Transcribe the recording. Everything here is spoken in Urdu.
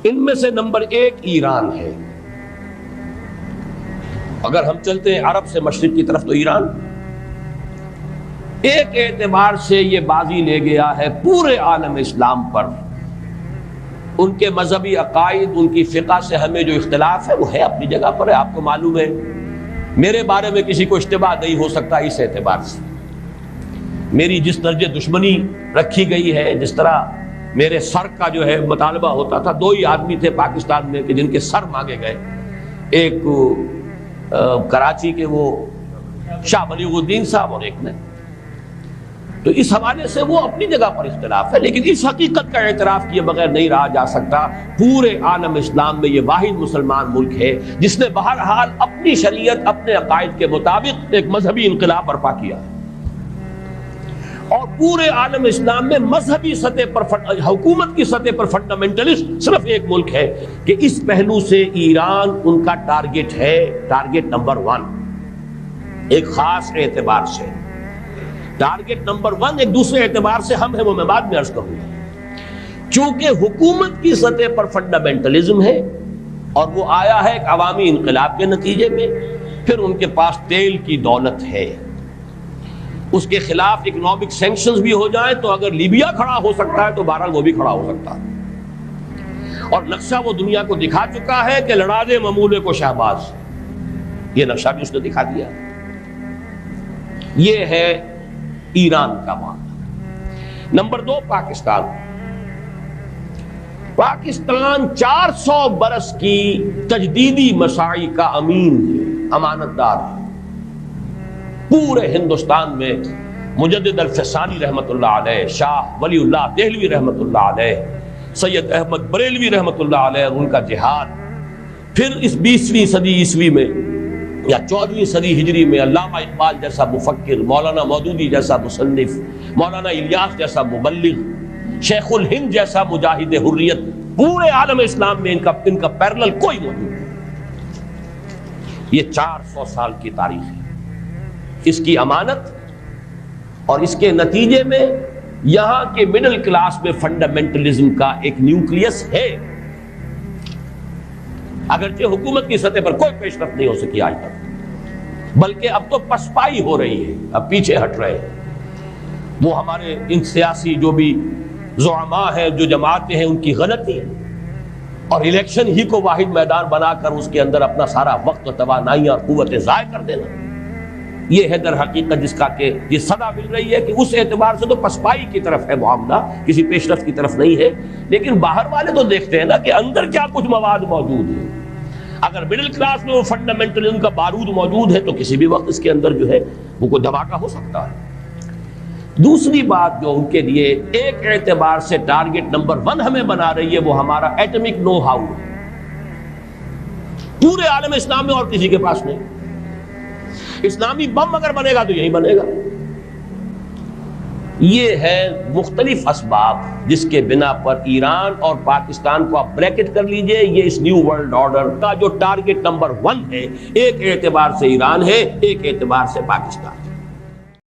ان میں سے نمبر 1 ایران ہے. اگر ہم چلتے ہیں عرب سے مشرق کی طرف تو ایران ایک اعتبار سے یہ بازی لے گیا ہے پورے عالم اسلام پر. ان کے مذہبی عقائد، ان کی فقہ سے ہمیں جو اختلاف ہے وہ ہے اپنی جگہ پر ہے. آپ کو معلوم ہے میرے بارے میں کسی کو اشتباہ نہیں ہو سکتا اس اعتبار سے. میری جس درجے دشمنی رکھی گئی ہے، جس طرح میرے سر کا جو ہے مطالبہ ہوتا تھا، 2 ہی آدمی تھے پاکستان میں کہ جن کے سر مانگے گئے. ایک کراچی کے وہ شاہ بلیغ الدین صاحب اور ایک نے. تو اس حوالے سے وہ اپنی جگہ پر اختلاف ہے، لیکن اس حقیقت کا اعتراف کیے بغیر نہیں رہا جا سکتا پورے عالم اسلام میں یہ واحد مسلمان ملک ہے جس نے بہرحال اپنی شریعت، اپنے عقائد کے مطابق ایک مذہبی انقلاب برپا کیا. اور پورے عالم اسلام میں مذہبی سطح پر، حکومت کی سطح پر فنڈامنٹلسٹ صرف ایک ملک ہے کہ اس پہلو سے ایران ان کا ٹارگٹ ہے، ٹارگٹ نمبر 1 ایک خاص اعتبار سے. ٹارگٹ نمبر 1 ایک دوسرے اعتبار سے ہم ہیں، وہ میں بعد میں عرض کروں گا. چونکہ حکومت کی سطح پر فنڈامنٹلزم ہے اور وہ آیا ہے ایک عوامی انقلاب کے نتیجے میں، پھر ان کے پاس تیل کی دولت ہے، اس کے خلاف اکنامک سینکشنز بھی ہو جائیں تو اگر لیبیا کھڑا ہو سکتا ہے تو بہرحال وہ بھی کھڑا ہو سکتا ہے. اور نقشہ وہ دنیا کو دکھا چکا ہے کہ لڑا دے ممولے کو شہباز، یہ نقشہ بھی اس نے دکھا دیا. یہ ہے ایران کا معاملہ. نمبر 2 پاکستان. پاکستان 400 برس کی تجدیدی مساعی کا امین ہے، امانت دار ہے. پورے ہندوستان میں مجدد الفسانی رحمت اللہ علیہ، شاہ ولی اللہ دہلوی رحمت اللہ علیہ، سید احمد بریلوی رحمت اللہ علیہ اور ان کا جہاد، پھر اس 20ویں صدی عیسوی میں یا 14ویں صدی ہجری میں علامہ اقبال جیسا مفکر، مولانا مودودی جیسا مصنف، مولانا الیاس جیسا مبلغ، شیخ الہند جیسا مجاہد حریت، پورے عالم اسلام میں ان کا پیرلل کوئی موجود نہیں. یہ 400 سال کی تاریخ ہے، اس کی امانت اور اس کے نتیجے میں یہاں کے مڈل کلاس میں فنڈامنٹلزم کا ایک نیوکلیس ہے. اگرچہ حکومت کی سطح پر کوئی پیش رفت نہیں ہو سکی آج تک، بلکہ اب تو پسپائی ہو رہی ہے، اب پیچھے ہٹ رہے ہیں. وہ ہمارے ان سیاسی جو بھی زعماء ہیں، جو جماعتیں ہیں، ان کی غلطی اور الیکشن ہی کو واحد میدان بنا کر اس کے اندر اپنا سارا وقت و توانائی اور قوتیں ضائع کر دینا، یہ ہے در حقیقت جس کا کہ یہ صدا مل رہی ہے کہ اس اعتبار سے تو پسپائی کی طرف ہے معاملہ، کسی پیش رفت کی طرف نہیں ہے. لیکن باہر والے تو دیکھتے ہیں نا کہ اندر کیا کچھ مواد موجود ہے. اگر مڈل کلاس میں وہ فنڈامنٹلزم کا بارود موجود ہے تو کسی بھی وقت اس کے اندر جو ہے وہ کوئی دھماکہ ہو سکتا ہے. دوسری بات جو ان کے لیے ایک اعتبار سے ٹارگٹ نمبر 1 ہمیں بنا رہی ہے وہ ہمارا ایٹمک نو ہاؤ ہے. پورے عالم اسلام میں اور کسی کے پاس نہیں. اسلامی بم اگر بنے گا تو یہی بنے گا. یہ ہے مختلف اسباب جس کے بنا پر ایران اور پاکستان کو آپ بریکٹ کر لیجئے، یہ اس نیو ورلڈ آرڈر کا جو ٹارگٹ نمبر 1 ہے، ایک اعتبار سے ایران ہے، ایک اعتبار سے پاکستان ہے.